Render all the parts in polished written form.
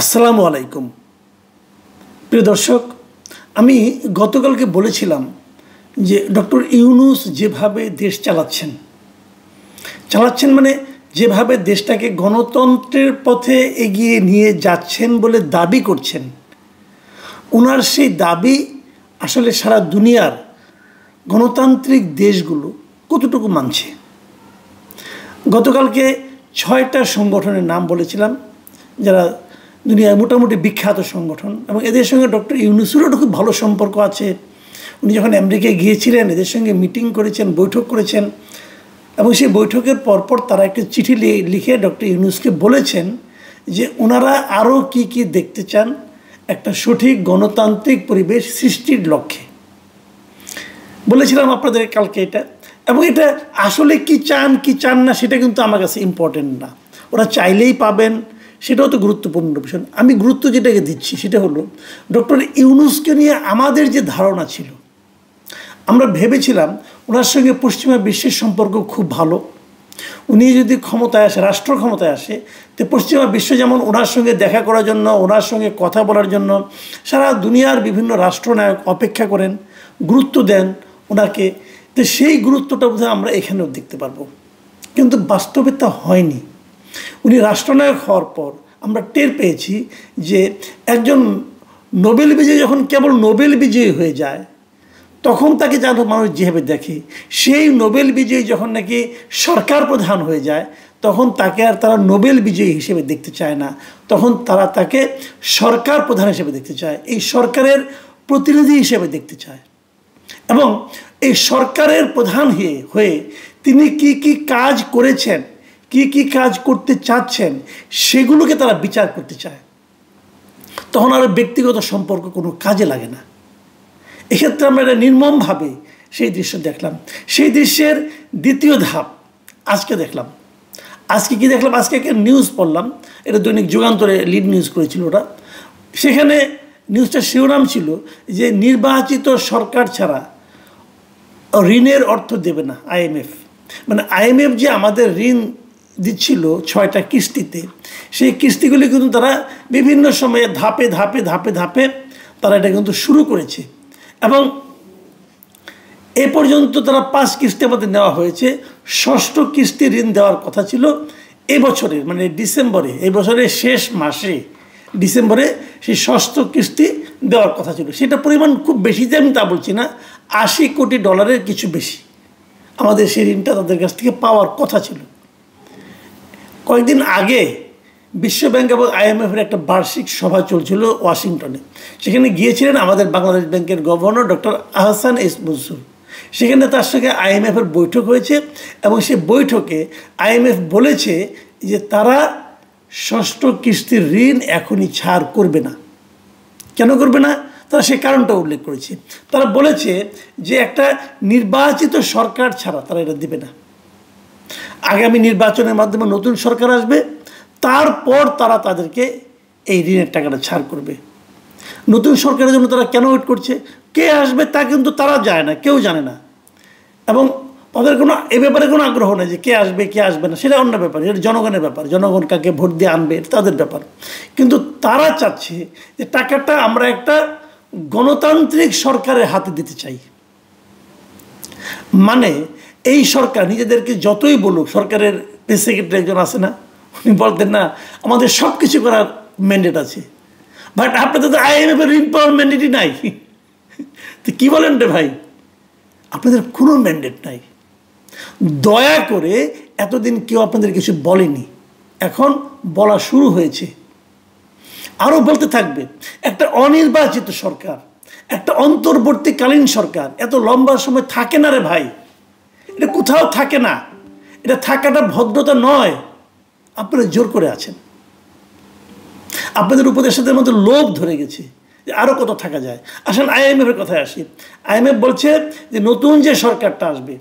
আসসালামু আলাইকুম প্রিয় দর্শক, আমি গতকালকে বলেছিলাম যে ডক্টর ইউনূস যেভাবে দেশ চালাচ্ছেন মানে যেভাবে দেশটাকে গণতন্ত্রের পথে এগিয়ে নিয়ে যাচ্ছেন বলে দাবি করছেন, ওনার সেই দাবি আসলে সারা দুনিয়ার গণতান্ত্রিক দেশগুলো কতটুকু মানছে। গতকালকে 6টা সংগঠনের নাম বলেছিলাম যারা দুনিয়ায় মোটামুটি বিখ্যাত সংগঠন, এবং এদের সঙ্গে ডক্টর ইউনূসেরও খুব ভালো সম্পর্ক আছে। উনি যখন আমেরিকায় গিয়েছিলেন এদের সঙ্গে মিটিং করেছেন, বৈঠক করেছেন, এবং সেই বৈঠকের পরপর তারা একটা চিঠি লিখে ডক্টর ইউনূসকে বলেছেন যে ওনারা আরও কি কি দেখতে চান একটা সঠিক গণতান্ত্রিক পরিবেশ সৃষ্টির লক্ষ্যে। বলেছিলাম আপনাদের কালকে এটা, এবং এটা আসলে কি চান না সেটা কিন্তু আমার কাছে ইম্পর্টেন্ট না। ওরা চাইলেই পাবেন সেটাও তো গুরুত্বপূর্ণ বিষয়। আমি গুরুত্ব যেটাকে দিচ্ছি সেটা হলো ডক্টর ইউনূসকে নিয়ে আমাদের যে ধারণা ছিল, আমরা ভেবেছিলাম ওনার সঙ্গে পশ্চিমা বিশ্বের সম্পর্ক খুব ভালো। উনি যদি ক্ষমতায় আসে, রাষ্ট্র ক্ষমতায় আসে, তো পশ্চিমা বিশ্ব যেমন ওনার সঙ্গে দেখা করার জন্য, ওনার সঙ্গে কথা বলার জন্য সারা দুনিয়ার বিভিন্ন রাষ্ট্রনায়ক অপেক্ষা করেন, গুরুত্ব দেন ওনাকে, তো সেই গুরুত্বটা বোধহয় আমরা এখানেও দেখতে পারবো। কিন্তু বাস্তবে তা হয়নি। উনি রাষ্ট্রনায়ক হওয়ার পর আমরা টের পেয়েছি যে একজন নোবেল বিজয়ী যখন কেবল নোবেল বিজয়ী হয়ে যায় তখন তাকে যেন মানুষ যেভাবে দেখে, সেই নোবেল বিজয়ী যখন নাকি সরকার প্রধান হয়ে যায় তখন তাকে আর তারা নোবেল বিজয়ী হিসেবে দেখতে চায় না, তখন তারা তাকে সরকার প্রধান হিসেবে দেখতে চায়, এই সরকারের প্রতিনিধি হিসেবে দেখতে চায়। এবং এই সরকারের প্রধান হয়ে তিনি কি কি কাজ করেছেন, কি কি কাজ করতে চাচ্ছেন সেগুলোকে তারা বিচার করতে চায়। তখন আর ব্যক্তিগত সম্পর্ক কোনো কাজে লাগে না। এক্ষেত্রে আমরা এটা নির্মমভাবে সেই দৃশ্য দেখলাম। সেই দৃশ্যের দ্বিতীয় ধাপ আজকে দেখলাম। আজকে কি দেখলাম? আজকে একটা নিউজ পড়লাম, এটা দৈনিক যুগান্তরে লিড নিউজ করেছিল ওরা। সেখানে নিউজটার শিরোনাম ছিল যে নির্বাচিত সরকার ছাড়া ঋণের অর্থ দেবে না আইএমএফ। মানে আইএমএফ যে আমাদের ঋণ দিচ্ছিল 6টা কিস্তিতে, সেই কিস্তিগুলি কিন্তু তারা বিভিন্ন সময়ে ধাপে তারা এটা কিন্তু শুরু করেছে, এবং এ পর্যন্ত তারা 5 কিস্তি আমাদের নেওয়া হয়েছে। 6ষ্ঠ কিস্তি ঋণ দেওয়ার কথা ছিল এবছরের, মানে ডিসেম্বরে, এই বছরের শেষ মাসে ডিসেম্বরে সেই 6ষ্ঠ কিস্তি দেওয়ার কথা ছিল। সেটা পরিমাণ খুব বেশি যে আমি তা বলছি না, $80 কোটি কিছু বেশি আমাদের সেই ঋণটা তাদের কাছ থেকে পাওয়ার কথা ছিল। কয়েকদিন আগে বিশ্বব্যাংক এবং আইএমএফের একটা বার্ষিক সভা চলছিল ওয়াশিংটনে। সেখানে গিয়েছিলেন আমাদের বাংলাদেশ ব্যাংকের governor doctor Ahsan S Mansur. সেখানে তার সঙ্গে আইএমএফের বৈঠক হয়েছে, এবং সেই বৈঠকে আইএমএফ বলেছে যে তারা 6ষ্ঠ কিস্তির ঋণ এখনই ছাড় করবে না। কেন করবে না? তারা সেই কারণটা উল্লেখ করেছে। তারা বলেছে যে একটা নির্বাচিত সরকার ছাড়া তারা এটা দেবে না। আগামী নির্বাচনের মাধ্যমে নতুন সরকার আসবে, তারপর তারা তাদেরকে এই ঋণের টাকাটা ছাড় করবে। নতুন সরকারের জন্য তারা কেন ওয়েট করছে, কে আসবে তা কিন্তু তারা যায় না, কেউ জানে না, এবং তাদের কোনো এ ব্যাপারে কোনো আগ্রহ নেই যে কে আসবে কে আসবে না, সেটা অন্য ব্যাপার, এটা জনগণের ব্যাপার, জনগণ কাকে ভোট দিয়ে আনবে তাদের ব্যাপার। কিন্তু তারা চাচ্ছে যে টাকাটা আমরা একটা গণতান্ত্রিক সরকারের হাতে দিতে চাই। মানে এই সরকার নিজেদেরকে যতই বলুক, সরকারের প্রেস সেক্রেটারি একজন আছে না, উনি বলতেন না আমাদের সব কিছু করার ম্যান্ডেট আছে, বাট আপনাদের তো আইএমএফের ঋণ পাওয়ার ম্যান্ডেটই নাই। তো কী বলেন রে ভাই, আপনাদের কোনো ম্যান্ডেট নাই। দয়া করে, এতদিন কেউ আপনাদের কিছু বলেনি, এখন বলা শুরু হয়েছে, আরও বলতে থাকবে। একটা অনির্বাচিত সরকার, একটা অন্তর্বর্তীকালীন সরকার এত লম্বা সময় থাকে না রে ভাই, এটা কোথাও থাকে না। এটা থাকাটা ভদ্রতা নয়। আপনারা জোর করে আছেন, আপনাদের উপদেষ্টাদের মধ্যে লোভ ধরে গেছে যে আরও কত থাকা যায়। আসেন আইএমএফের কথায় আসি। আইএমএফ বলছে যে নতুন যে সরকারটা আসবে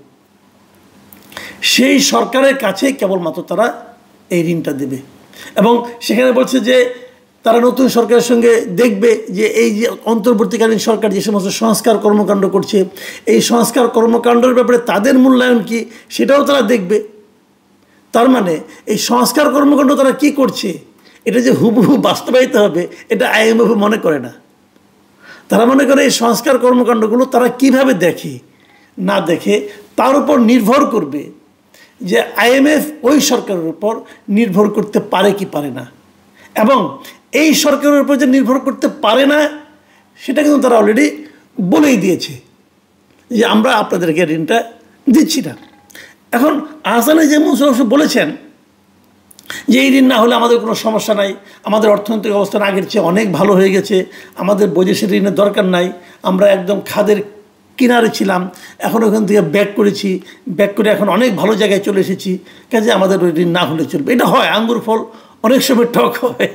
সেই সরকারের কাছে কেবলমাত্র তারা এই ঋণটা দেবে, এবং সেখানে বলছে যে তারা নতুন সরকারের সঙ্গে দেখবে যে এই যে অন্তর্বর্তীকালীন সরকার যে সমস্ত সংস্কার কর্মকাণ্ড করছে, এই সংস্কার কর্মকাণ্ডের ব্যাপারে তাদের মূল্যায়ন কী সেটাও তারা দেখবে। তার মানে এই সংস্কার কর্মকাণ্ড তারা কি করছে এটা যে হুবহু বাস্তবায়িত হবে এটা IMF মনে করে না। তারা মনে করে এই সংস্কার কর্মকাণ্ডগুলো তারা কিভাবে দেখে না দেখে তার উপর নির্ভর করবে যে IMF ওই সরকারের উপর নির্ভর করতে পারে কি পারে না, এবং এই সরকারের উপর যে নির্ভর করতে পারে না সেটা কিন্তু তারা অলরেডি বলেই দিয়েছে যে আমরা আপনাদেরকে ঋণটা দিচ্ছি না। এখন আহসানুল মনসুর বলেছেন যে এই ঋণ না হলে আমাদের কোনো সমস্যা নাই, আমাদের অর্থনৈতিক অবস্থান আগের চেয়ে অনেক ভালো হয়ে গেছে, আমাদের বৈদেশিক ঋণের দরকার নাই, আমরা একদম খাদের কিনারে ছিলাম, এখন ওখান থেকে ব্যাক করেছি, ব্যাক করে এখন অনেক ভালো জায়গায় চলে এসেছি, কাজে আমাদের ওই ঋণ না হলে চলবে। এটা হয়, আঙ্গুর ফল অনেক সময় টক হয়,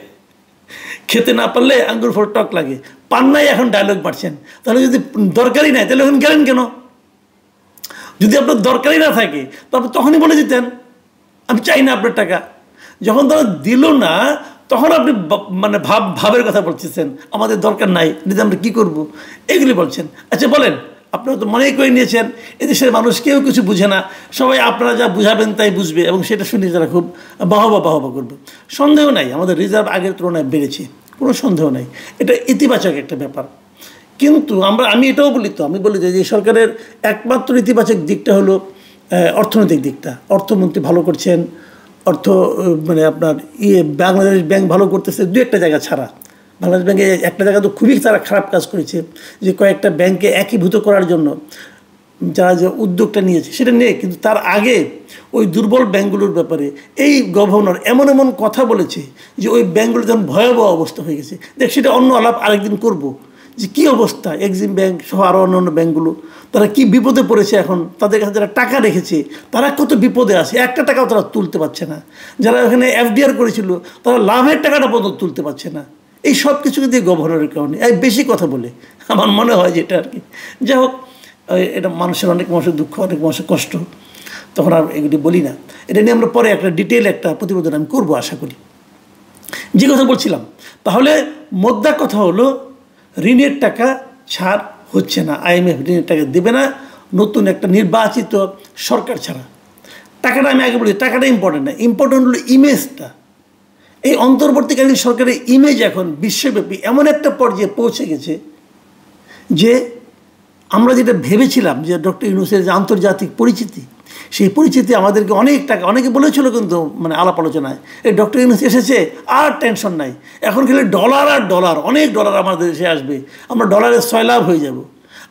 খেতে না পারলে আঙ্গুর ফল টক লাগে। পান নাই এখন ডায়লগ মারছেন, তাহলে যদি দরকারই নাই তাহলে এখন গেলেন কেন? যদি আপনার দরকারই না থাকে তারপর তখনই বলে দিতেন আমি চাই না আপনার টাকা। যখন তারা দিল না তখন আপনি মানে ভাবের কথা বলতেছেন, আমাদের দরকার নাই, যদি আমরা কী করবো এগুলি বলছেন। আচ্ছা বলেন, আপনারা তো মনেই করে নিয়েছেন এদেশের মানুষ কেউ কিছু বুঝে না, সবাই আপনারা যা বুঝাবেন তাই বুঝবে, এবং সেটা শুনে তারা খুব বাহবা করবে। সন্দেহ নাই আমাদের রিজার্ভ আগের তুলনায় বেড়েছে, কোনো সন্দেহ নাই, এটা ইতিবাচক একটা ব্যাপার। কিন্তু আমি এটাও বলি, আমি বলি যে এই সরকারের একমাত্র ইতিবাচক দিকটা হলো অর্থনৈতিক দিকটা। অর্থমন্ত্রী ভালো করছেন, মানে আপনার বাংলাদেশ ব্যাংক ভালো করতেছে, দু একটা জায়গা ছাড়া। বাংলাদেশ ব্যাংকে একটা জায়গা তো খুবই তারা খারাপ কাজ করেছে, যে কয়েকটা ব্যাংকে একীভূত করার জন্য যারা যে উদ্যোগটা নিয়েছে সেটা নিয়ে, কিন্তু তার আগে ওই দুর্বল ব্যাংকগুলোর ব্যাপারে এই গভর্নর এমন কথা বলেছে যে ওই ব্যাংকগুলো যেমন ভয়াবহ অবস্থা হয়ে গেছে। দেখ, সেটা অন্য আলাপ আরেকদিন করব, যে কী অবস্থা এক্সিম ব্যাংক সহ আরও অন্যান্য ব্যাংকগুলো, তারা কি বিপদে পড়েছে এখন, তাদের কাছে যারা টাকা রেখেছে তারা কত বিপদে আছে, একটা টাকাও তারা তুলতে পারছে না। যারা ওখানে FDR করেছিল তারা লাভের টাকাটা পর্যন্ত তুলতে পারছে না। এই সব কিছু কিন্তু গভর্নরের কারণে। বেশি কথা বলে আমার মনে হয় যে এটা আর কি। যাই হোক, এটা অনেক মানুষের দুঃখ, অনেক মানুষের কষ্ট, তখন আর এগুলি বলি না। এটা নিয়ে আমরা পরে একটা ডিটেল একটা প্রতিবেদন আমি করবো আশা করি। যে কথা বলছিলাম, তাহলে মোদ্দা কথা হলো ঋণের টাকা ছাড় হচ্ছে না, IMF ঋণের টাকা দেবে না নতুন একটা নির্বাচিত সরকার ছাড়া। টাকাটা আমি আগে বলি, টাকাটা ইম্পর্টেন্ট না, ইম্পর্টেন্ট হলো ইমেজটা। এই অন্তর্বর্তীকালীন সরকারের ইমেজ এখন বিশ্বব্যাপী এমন একটা পর্যায়ে পৌঁছে গেছে যে আমরা যেটা ভেবেছিলাম যে ডক্টর ইউনূসের যে আন্তর্জাতিক পরিচিতি, সেই পরিচিতি আমাদেরকে অনেক টাকা, অনেকে বলেছিল কিন্তু মানে আলাপ আলোচনায়, এই ডক্টর ইউনূস এসেছে আর টেনশন নাই, এখন খেলে ডলার আর ডলার, অনেক ডলার আমাদের দেশে আসবে, আমরা ডলারের সয়লাভ হয়ে যাব।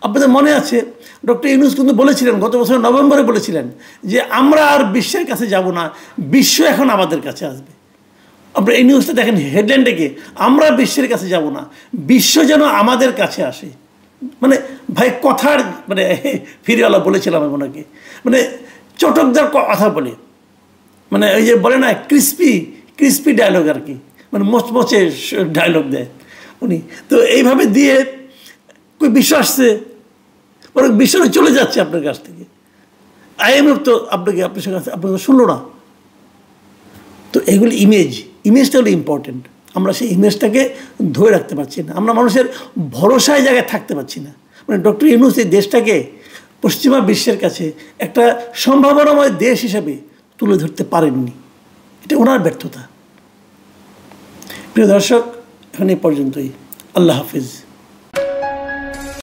আপনাদের মনে আছে ডক্টর ইউনূস কিন্তু বলেছিলেন, গত বছর নভেম্বরে বলেছিলেন যে আমরা আর বিশ্বের কাছে যাব না, বিশ্ব এখন আমাদের কাছে আসবে। আপনারা এই নিউজটা দেখেন, হেডলাইনটা কি, আমরা বিশ্বের কাছে যাব না, বিশ্ব যেন আমাদের কাছে আসে। মানে ভাই কথার মানে ফিরিওয়ালা বলেছিলাম আমি ওনাকে, মানে চটকদার কথা বলে, মানে ওই যে বলে না ক্রিস্পি ডায়লগ আর কি, মানে মচমচে ডায়লগ দেয় উনি। তো এইভাবে দিয়ে কই বিশ্ব আসছে, বরং বিশ্বটা চলে যাচ্ছে আপনার কাছ থেকে। IMF তো আপনার কাছে আপনাকে শুনলো না। তো এগুলি ইমেজটা হলো ইম্পর্টেন্ট। আমরা সেই ইমেজটাকে ধরে রাখতে পারছি না, আমরা মানুষের ভরসায় জায়গায় থাকতে পারছি না। মানে ডক্টর ইউনূস এই দেশটাকে পশ্চিমা বিশ্বের কাছে একটা সম্ভাবনাময় দেশ হিসাবে তুলে ধরতে পারেননি, এটা ওনার ব্যর্থতা। প্রিয় দর্শক, এখন এই পর্যন্তই। আল্লাহ হাফিজ।